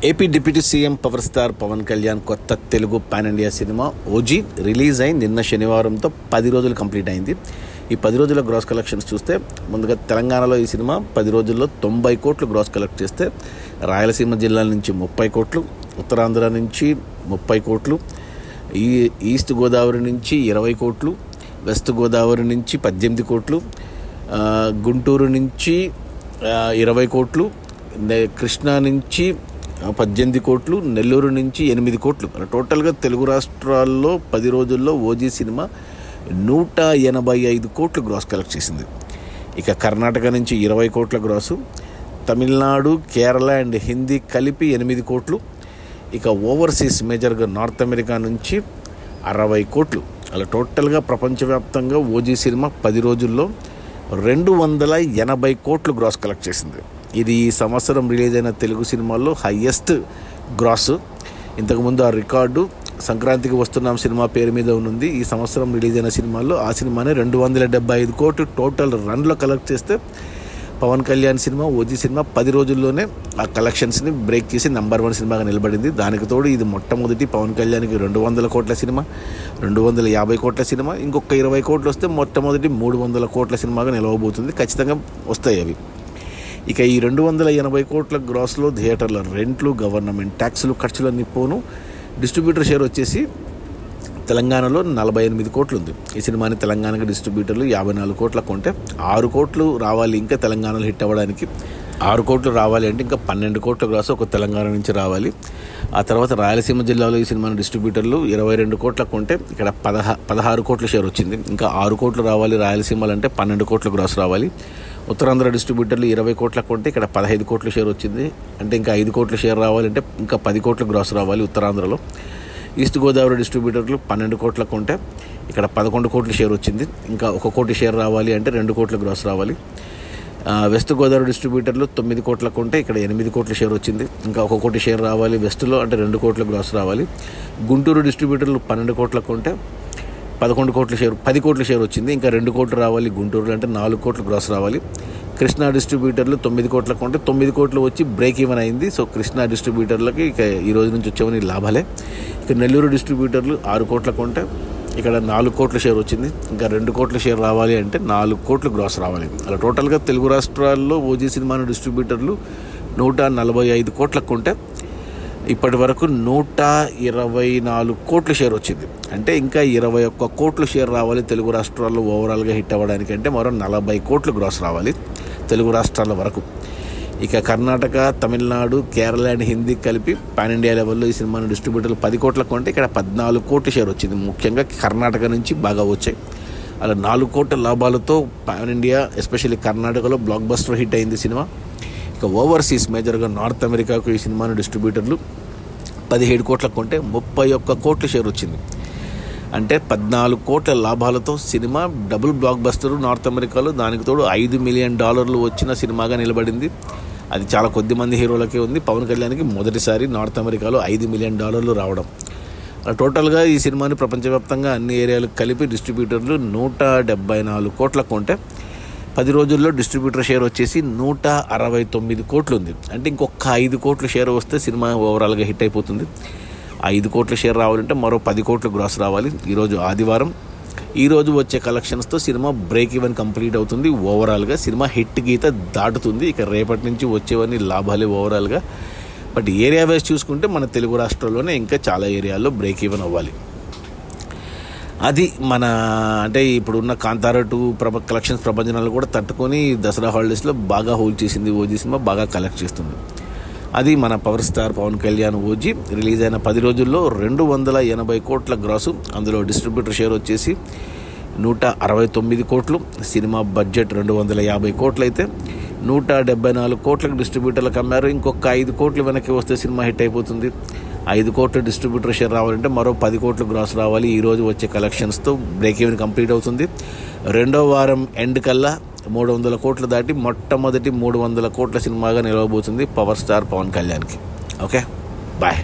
AP deputy CM power star Pawan Kalyan కొత్త Telugu pan India cinema OG release అయి నిన్న శనివారంతో 10 రోజులు కంప్లీట్ అయింది. ఈ 10 రోజుల గ్రాస్ కలెక్షన్స్ చూస్తే ముందుగా తెలంగాణలో ఈ సినిమా 10 రోజుల్లో 90 కోట్లు గ్రాస్ కలెక్ట్ చేస్తే, రాయలసీమ జిల్లాల నుంచి 30 కోట్లు, ఉత్తరాంధ్ర నుంచి 30 కోట్లు, ఈస్ట్ గోదావరి నుంచి 20 కోట్లు, వెస్ట్ గోదావరి నుంచి 18 కోట్లు, గుంటూరు నుంచి 20 కోట్లు, కృష్ణా నుంచి 18 కోట్లు, నెల్లూరు నుంచి 8 కోట్లు. టోటల్గా తెలుగు రాష్ట్రాల్లో 10 రోజుల్లో ఓజీ సినిమా 185 కోట్లు గ్రాస్ కలెక్ట్ చేసింది. ఇక కర్ణాటక నుంచి 20 కోట్ల గ్రాసు, తమిళనాడు, కేరళ అండ్ హిందీ కలిపి 8 కోట్లు, ఇక ఓవర్సీస్ మేజర్గా నార్త్ అమెరికా నుంచి 60 కోట్లు. అలా టోటల్గా ప్రపంచవ్యాప్తంగా ఓజీ సినిమా 10 రోజుల్లో 280 కోట్లు గ్రాస్ కలెక్ట్ చేసింది. ఇది ఈ సంవత్సరం రిలీజ్ అయిన తెలుగు సినిమాల్లో హయ్యెస్ట్ గ్రాస్. ఇంతకుముందు ఆ రికార్డు సంక్రాంతికి వస్తున్నాం సినిమా పేరు మీద ఉంది. ఈ సంవత్సరం రిలీజ్ అయిన సినిమాల్లో ఆ సినిమానే 275 కోట్లు టోటల్ రన్లో కలెక్ట్ చేస్తే, Pawan Kalyan cinema OG cinema 10 రోజుల్లోనే ఆ కలెక్షన్స్ని బ్రేక్ చేసి నెంబర్ 1 సినిమాగా నిలబడింది. దానికి తోడు ఇది మొట్టమొదటి పవన్ కళ్యాణ్కి 200 కోట్ల సినిమా, 250 కోట్ల సినిమా, ఇంకొక 20 కోట్లు వస్తే మొట్టమొదటి 300 కోట్ల సినిమాగా నిలవబోతుంది. ఖచ్చితంగా వస్తాయి అవి. ఇక ఈ 280 కోట్ల గ్రాస్లో థియేటర్ల రెంట్లు, గవర్నమెంట్ ట్యాక్సులు, ఖర్చులన్నీ పోను. డిస్ట్రిబ్యూటర్ షేర్ వచ్చేసి తెలంగాణలో 48 కోట్లు ఉంది. ఈ సినిమాని తెలంగాణకి డిస్ట్రిబ్యూటర్లు 54 కోట్ల కొంటే 6 కోట్లు రావాలి ఇంకా తెలంగాణలో హిట్ అవ్వడానికి. 6 కోట్లు రావాలి అంటే ఇంకా 12 కోట్ల గ్రాస్ ఒక తెలంగాణ నుంచి రావాలి. ఆ తర్వాత రాయలసీమ జిల్లాలో ఈ సినిమాని డిస్ట్రిబ్యూటర్లు 22 కోట్ల కొంటే ఇక్కడ 16 కోట్ల షేర్ వచ్చింది. ఇంకా 6 కోట్లు రావాలి రాయలసీమలో అంటే 12 కోట్ల గ్రాస్ రావాలి. ఉత్తరాంధ్ర డిస్ట్రిబ్యూటర్లు 20 కోట్ల కొంటే ఇక్కడ 15 కోట్ల షేర్ వచ్చింది. అంటే ఇంకా 5 కోట్ల షేర్ రావాలంటే ఇంకా 10 కోట్ల గ్రాస్ రావాలి ఉత్తరాంధ్రలో. ఈస్ట్ గోదావరి డిస్ట్రిబ్యూటర్లు 12 కోట్ల కొంటే ఇక్కడ 11 కోట్ల షేర్ వచ్చింది. ఇంకా 1 కోటి షేర్ రావాలి అంటే 2 కోట్ల గ్రాస్ రావాలి. వెస్ట్ గోదావరి డిస్ట్రిబ్యూటర్లు 9 కోట్ల కొంటే ఇక్కడ 8 కోట్ల షేర్ వచ్చింది. ఇంకా 1 కోటి షేర్ రావాలి వెస్ట్లో అంటే 2 కోట్ల గ్రాస్ రావాలి. గుంటూరు డిస్ట్రిబ్యూటర్లు 12 కోట్ల కొంటే 10 కోట్ల షేర్ వచ్చింది. ఇంకా 2 కోట్లు రావాలి గుంటూరులో అంటే 4 కోట్ల గ్రాస్ రావాలి. కృష్ణా డిస్ట్రిబ్యూటర్లు 9 కోట్ల కొంటే 9 కోట్లు వచ్చి బ్రేక్ ఈవెన్ అయింది. సో కృష్ణా డిస్ట్రిబ్యూటర్లకి ఇక ఈ రోజు నుంచి వచ్చేవని లాభాలే. ఇక నెల్లూరు డిస్ట్రిబ్యూటర్లు 6 కోట్ల కొంటే ఇక్కడ 4 కోట్ల షేర్ వచ్చింది. ఇంకా 2 కోట్ల షేర్ రావాలి అంటే 4 కోట్లు గ్రాస్ రావాలి. అలా టోటల్గా తెలుగు రాష్ట్రాల్లో ఓజీ సినిమాను డిస్ట్రిబ్యూటర్లు 145 కోట్ల కొంటే ఇప్పటి వరకు 124 కోట్ల షేర్ వచ్చింది. అంటే ఇంకా 21 కోట్ల షేర్ రావాలి తెలుగు రాష్ట్రాల్లో ఓవరాల్గా హిట్ అవ్వడానికి. అంటే మరో 40 కోట్లు గ్రాస్ రావాలి తెలుగు రాష్ట్రాల వరకు. ఇక కర్ణాటక, తమిళనాడు, కేరళ అండ్ హిందీ కలిపి పాన్ ఇండియా లెవెల్లో ఈ సినిమాను డిస్ట్రిబ్యూటర్లు 10 కోట్ల కొంటే ఇక్కడ 14 కోట్ల షేర్ వచ్చింది. ముఖ్యంగా కర్ణాటక నుంచి బాగా వచ్చాయి. అలా 4 కోట్ల లాభాలతో పాన్ ఇండియా ఎస్పెషల్లీ కర్ణాటకలో బ్లాక్ బస్టర్ హిట్ అయింది సినిమా. ఇక ఓవర్సీస్ మేజర్గా నార్త్ అమెరికాకు ఈ సినిమాను డిస్ట్రిబ్యూటర్లు 17 కోట్ల కొంటే 31 కోట్ల షేర్ వచ్చింది. అంటే 14 కోట్ల లాభాలతో cinema double block buster north అమెరికాలో. దానికి తోడు $5 మిలియన్ వచ్చిన సినిమాగా నిలబడింది. అది చాలా కొద్ది మంది హీరోలకే ఉంది. పవన్ కళ్యాణ్కి మొదటిసారి నార్త్ అమెరికాలో $5 మిలియన్ రావడం. టోటల్గా ఈ సినిమాని ప్రపంచవ్యాప్తంగా అన్ని ఏరియాలకు కలిపి డిస్ట్రిబ్యూటర్లు 174 కోట్ల కొంటే 10 రోజుల్లో డిస్ట్రిబ్యూటర్ షేర్ వచ్చేసి 169 కోట్లు ఉంది. అంటే ఇంకొక 5 కోట్ల షేర్ వస్తే సినిమా ఓవరాల్గా హిట్ అయిపోతుంది. 5 కోట్ల షేర్ రావాలంటే మరో 10 కోట్ల గ్రాస్ రావాలి. ఈరోజు ఆదివారం. ఈరోజు వచ్చే కలెక్షన్స్తో సినిమా బ్రేక్ ఈవెన్ కంప్లీట్ అవుతుంది. ఓవరాల్గా సినిమా హిట్ గీత దాటుతుంది. ఇక రేపటి నుంచి వచ్చేవన్నీ లాభాలే ఓవరాల్గా. బట్ ఏరియా వైజ్ చూసుకుంటే మన తెలుగు రాష్ట్రాల్లోనే ఇంకా చాలా ఏరియాల్లో బ్రేక్ ఈవెన్ అవ్వాలి. అది మన అంటే ఇప్పుడున్న కాంతారా 2 కలెక్షన్స్ ప్రపంచనాలు కూడా తట్టుకొని దసరా హాలిడేస్లో బాగా హోల్డ్ చేసింది. ఓజీ సినిమా బాగా కలెక్ట్ చేస్తుంది. అది మన power star Pawan Kalyan OG release అయిన 10 రోజుల్లో 280 కోట్ల గ్రాసు. అందులో డిస్ట్రిబ్యూటర్ షేర్ వచ్చేసి 169 కోట్లు. సినిమా బడ్జెట్ 250 కోట్లు అయితే 174 కోట్లకు డిస్ట్రిబ్యూటర్లకు అమ్మారు. ఇంకొక 5 కోట్లు వెనక్కి వస్తే సినిమా హిట్ అయిపోతుంది. 5 కోట్ల డిస్ట్రిబ్యూటర్ షేర్ రావాలంటే మరో 10 కోట్లు గ్రాస్ రావాలి. ఈరోజు వచ్చే కలెక్షన్స్తో బ్రేక్ ఈవెన్ కంప్లీట్ అవుతుంది. రెండో వారం ఎండ్ కల్లా 300 కోట్లు దాటి మొట్టమొదటి 300 కోట్ల సినిమాగా నిలవబోతుంది పవర్ స్టార్ పవన్ కళ్యాణ్కి. Okay, bye.